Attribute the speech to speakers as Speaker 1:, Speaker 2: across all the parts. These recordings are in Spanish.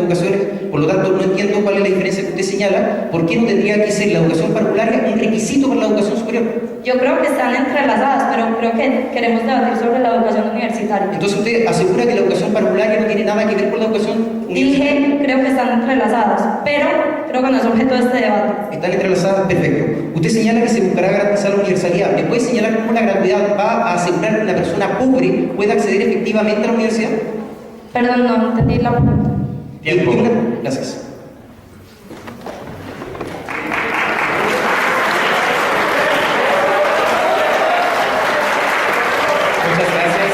Speaker 1: educaciones, por lo tanto no entiendo cuál es la diferencia que usted señala. ¿Por qué no tendría que ser la educación parvularia un requisito para la educación superior?
Speaker 2: Yo creo que están entrelazadas, pero creo que queremos debatir sobre la educación universitaria.
Speaker 1: Entonces usted asegura que la educación parvularia no tiene nada que ver con la educación universitaria.
Speaker 2: Dije, creo que están entrelazadas, pero creo que no es objeto de este debate.
Speaker 1: Están entrelazadas, perfecto. Usted señala que se buscará garantizar la universalidad. ¿Me puede señalar cómo la gratuidad va a asegurar que una persona pobre pueda acceder efectivamente a la universidad?
Speaker 2: Perdón, no entendí la pregunta.
Speaker 3: Tiempo.
Speaker 1: Gracias.
Speaker 3: Muchas gracias.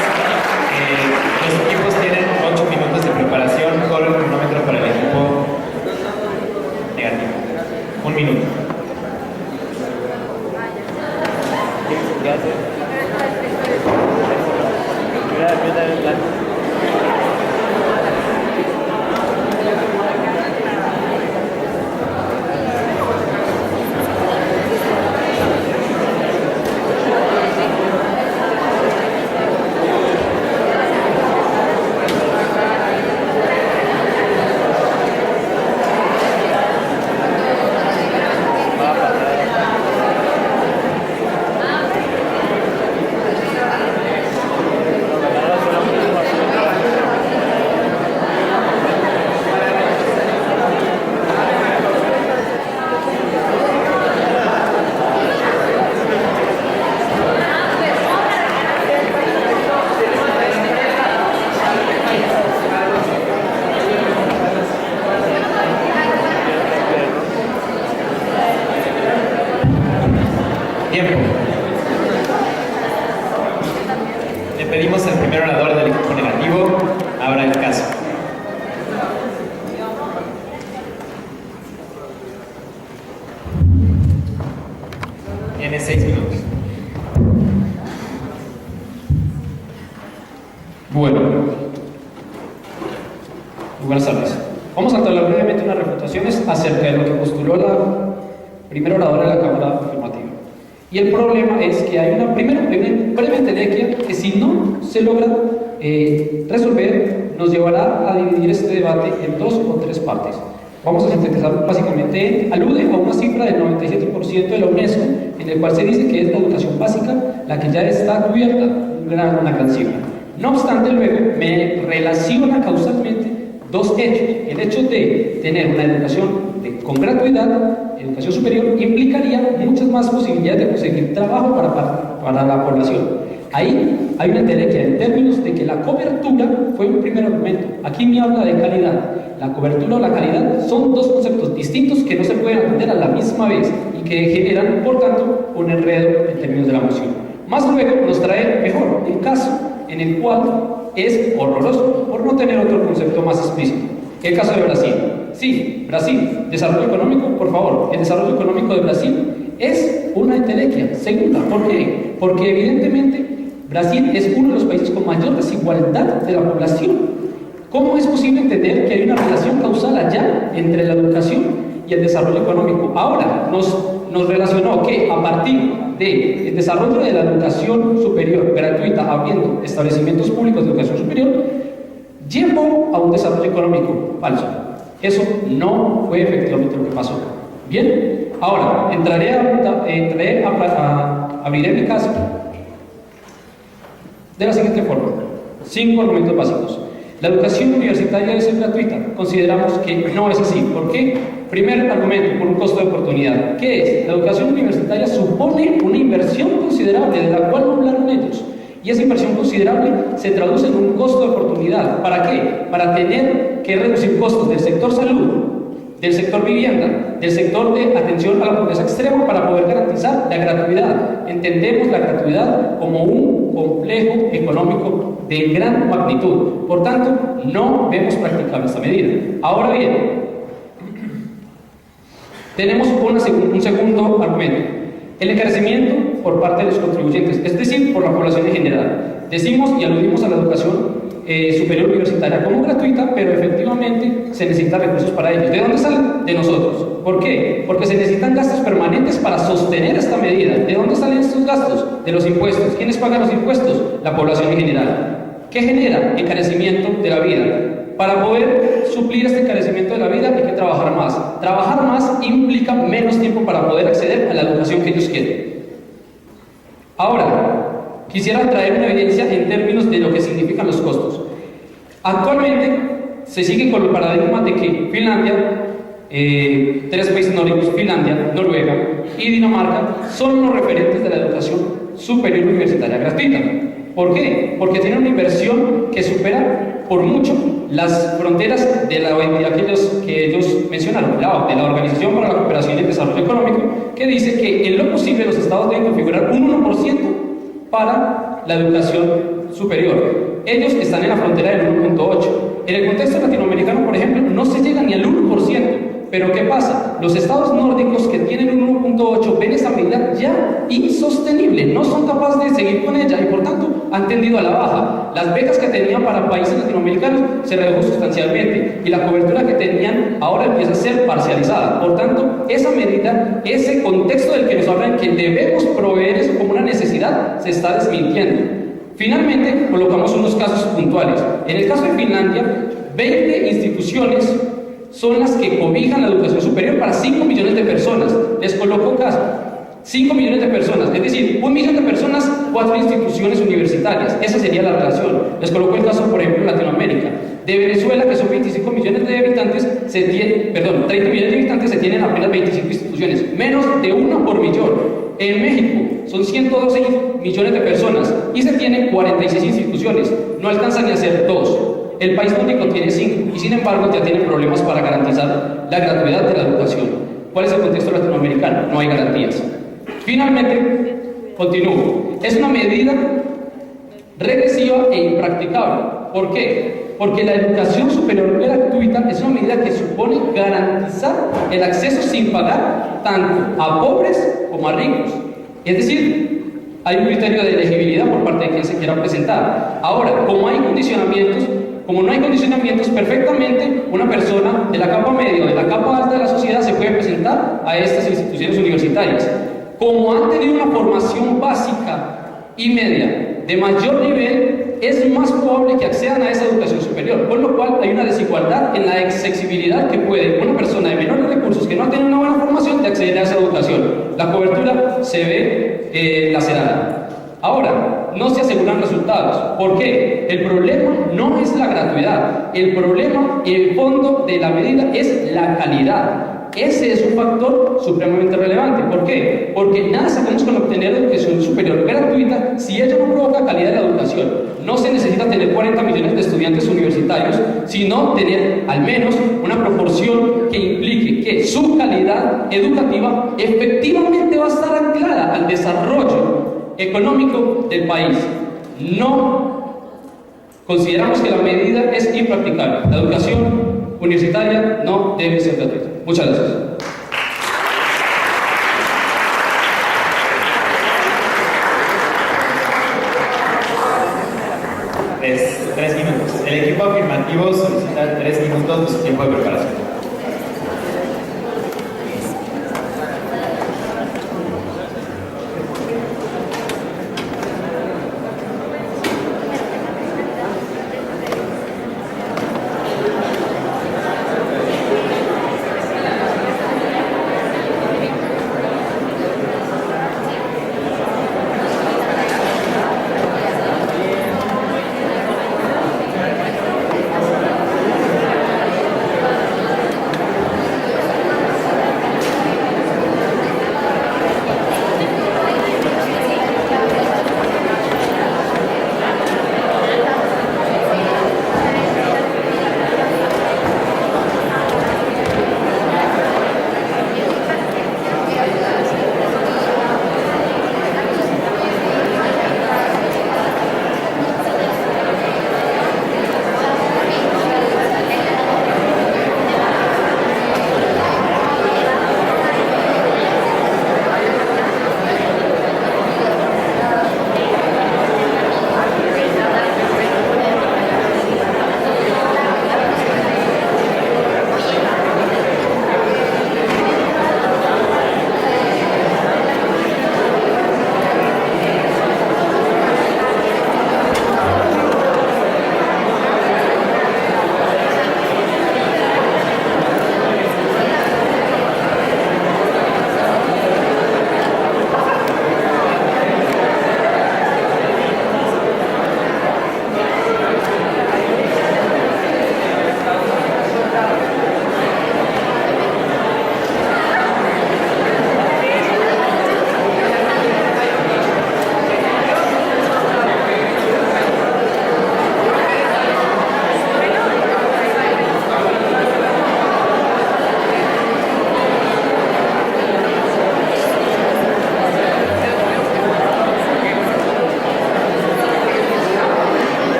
Speaker 3: Los equipos tienen 8 minutos de preparación. Corre el cronómetro para el equipo negativo. 1 minuto. Tiempo. Le pedimos al primer orador del equipo negativo abra el caso. Tiene 6 minutos.
Speaker 4: Bueno, buenas tardes. Vamos a hablar brevemente unas refutaciones acerca de lo que postuló la primera oradora de la Cámara Afirmativa. Y el problema es que hay una breve entelequia que si no se logra resolver, nos llevará a dividir este debate en 2 o 3 partes. Vamos a sintetizar básicamente, alude a una cifra del 97% de la UNESCO, en el cual se dice que es la educación básica la que ya está cubierta, una gran cifra. No obstante, luego me relaciona causalmente 2 hechos. El hecho de tener una educación con gratuidad, educación superior, implicaría muchas más posibilidades de conseguir trabajo para la población. Ahí hay una entelequia en términos de que la cobertura fue un primer argumento. Aquí me habla de calidad. La cobertura o la calidad son 2 conceptos distintos que no se pueden atender a la misma vez y que generan, por tanto, un enredo en términos de la moción. Más luego nos trae mejor un caso en el cual es horroroso por no tener otro concepto más explícito. El caso de Brasil. Sí, Brasil, desarrollo económico, por favor, el desarrollo económico de Brasil es una entelequia. Segunda, ¿por qué? Porque evidentemente Brasil es uno de los países con mayor desigualdad de la población. ¿Cómo es posible entender que hay una relación causal allá entre la educación y el desarrollo económico? Ahora nos relacionó que a partir del desarrollo de la educación superior gratuita, habiendo establecimientos públicos de educación superior, llevó a un desarrollo económico falso. Eso no fue efectivamente lo que pasó. Bien, ahora abriré mi caso de la siguiente forma. 5 argumentos básicos. La educación universitaria debe ser gratuita. Consideramos que no es así. ¿Por qué? Primer argumento, por un costo de oportunidad. ¿Qué es? La educación universitaria supone una inversión considerable de la cual no hablaron ellos. Y esa inversión considerable se traduce en un costo de oportunidad. ¿Para qué? Para tener que reducir costos del sector salud, del sector vivienda, del sector de atención a la pobreza extrema para poder garantizar la gratuidad. Entendemos la gratuidad como un complejo económico de gran magnitud. Por tanto, no vemos practicable esta medida. Ahora bien, tenemos un segundo argumento. El encarecimiento por parte de los contribuyentes, es decir, por la población en general. Decimos y aludimos a la educación superior universitaria como gratuita, pero efectivamente se necesitan recursos para ellos. ¿De dónde salen? De nosotros. ¿Por qué? Porque se necesitan gastos permanentes para sostener esta medida. ¿De dónde salen estos gastos? De los impuestos. ¿Quiénes pagan los impuestos? La población en general. ¿Qué genera? Encarecimiento de la vida. Para poder suplir este encarecimiento trabajar más implica menos tiempo para poder acceder a la educación que ellos quieren. Ahora, quisiera traer una evidencia en términos de lo que significan los costos. Actualmente se sigue con el paradigma de que Finlandia, tres países nórdicos, Finlandia, Noruega y Dinamarca, son los referentes de la educación superior universitaria gratuita. ¿Por qué? Porque tienen una inversión que supera por mucho las fronteras de aquellos que ellos mencionaron, de la Organización para la Cooperación y el Desarrollo Económico, que dice que en lo posible los estados deben configurar un 1% para la educación superior. Ellos están en la frontera del 1.8. En el contexto latinoamericano, por ejemplo, no se llega ni al 1%. Pero ¿qué pasa? Los estados nórdicos que tienen un 1.8 ven esa medida ya insostenible, no son capaces de seguir con ella y por tanto han tendido a la baja. Las becas que tenían para países latinoamericanos se redujo sustancialmente y la cobertura que tenían ahora empieza a ser parcializada. Por tanto, esa medida, ese contexto del que nos hablan que debemos proveer eso como una necesidad, se está desmintiendo. Finalmente, colocamos unos casos puntuales. En el caso de Finlandia, 20 instituciones son las que cobijan la educación superior para 5 millones de personas. Les coloco caso. 5 millones de personas, es decir, 1 millón de personas, 4 instituciones universitarias. Esa sería la relación. Les coloco el caso, por ejemplo, en Latinoamérica. De Venezuela, que son 25 millones de habitantes, 30 millones de habitantes, se tienen apenas 25 instituciones, menos de una por millón. En México son 112 millones de personas y se tienen 46 instituciones. No alcanzan ni a ser 2. El país nórdico tiene 5 y sin embargo ya tiene problemas para garantizar la gratuidad de la educación. ¿Cuál es el contexto latinoamericano? No hay garantías. Finalmente, continúo. Es una medida regresiva e impracticable. ¿Por qué? Porque la educación superior gratuita es una medida que supone garantizar el acceso sin pagar tanto a pobres como a ricos. Es decir, hay un criterio de elegibilidad por parte de quien se quiera presentar. Ahora, como no hay condicionamientos, perfectamente una persona de la capa media o de la capa alta de la sociedad se puede presentar a estas instituciones universitarias. Como han tenido una formación básica y media de mayor nivel, es más probable que accedan a esa educación superior, con lo cual hay una desigualdad en la accesibilidad que puede una persona de menores recursos que no ha tenido una buena formación de acceder a esa educación. La cobertura se ve lacerada. Ahora, no se aseguran resultados. ¿Por qué? El problema no es la gratuidad. El problema, el fondo de la medida es la calidad. Ese es un factor supremamente relevante. ¿Por qué? Porque nada sacamos con obtener educación superior gratuita si ella no provoca calidad de la educación. No se necesita tener 40 millones de estudiantes universitarios, sino tener al menos una proporción que implique que su calidad educativa efectivamente va a estar anclada al desarrollo económico del país. No consideramos que la medida es impracticable. La educación universitaria no debe ser gratuita. Muchas gracias.
Speaker 3: Tres minutos. El equipo afirmativo solicita 3 minutos de su tiempo de preparación.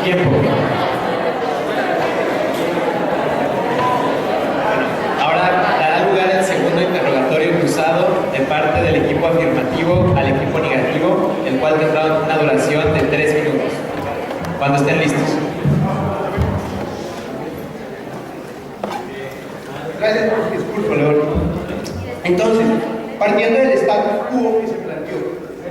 Speaker 3: Tiempo. Bueno, ahora dará lugar el segundo interrogatorio cruzado de parte del equipo afirmativo al equipo negativo, el cual tendrá una duración de 3 minutos. Cuando estén listos.
Speaker 1: Gracias por su discurso, León. Entonces, partiendo del status quo que se planteó,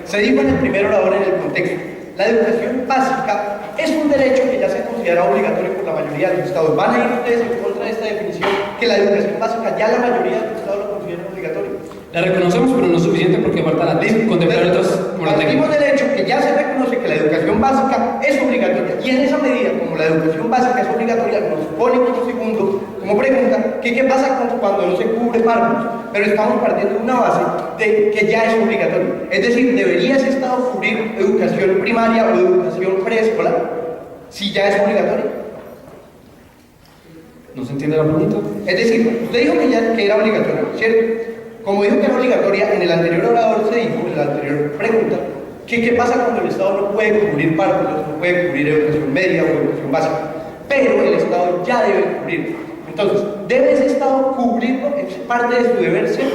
Speaker 1: se dijo en el primer orador en el contexto, la educación básica es un derecho que ya se considera obligatorio por la mayoría de los estados. ¿Van a ir ustedes en contra de esta definición, que la educación básica ya la mayoría de los estados lo consideran obligatorio?
Speaker 4: La reconocemos, pero no es suficiente porque falta la contemplar otras como la técnica.
Speaker 1: Partimos del hecho que ya se reconoce que la educación básica es obligatoria, y en esa medida, como la educación básica es obligatoria, nos pone como segundo, como pregunta, que qué pasa cuando no se cubre párvulos. Pero estamos partiendo de una base de que ya es obligatorio. Es decir, ¿debería ese Estado cubrir educación primaria o educación preescolar si ya es obligatorio?
Speaker 4: ¿No se entiende la pregunta?
Speaker 1: Es decir, usted dijo que era obligatorio, ¿cierto? Como dijo que era obligatoria, en el anterior orador se dijo, en la anterior pregunta, que qué pasa cuando el Estado no puede cubrir párvulos, no puede cubrir educación media o educación básica, pero el Estado ya debe cubrirlo. Entonces, ¿debe ese Estado cubrirlo? ¿Es parte de su deber ser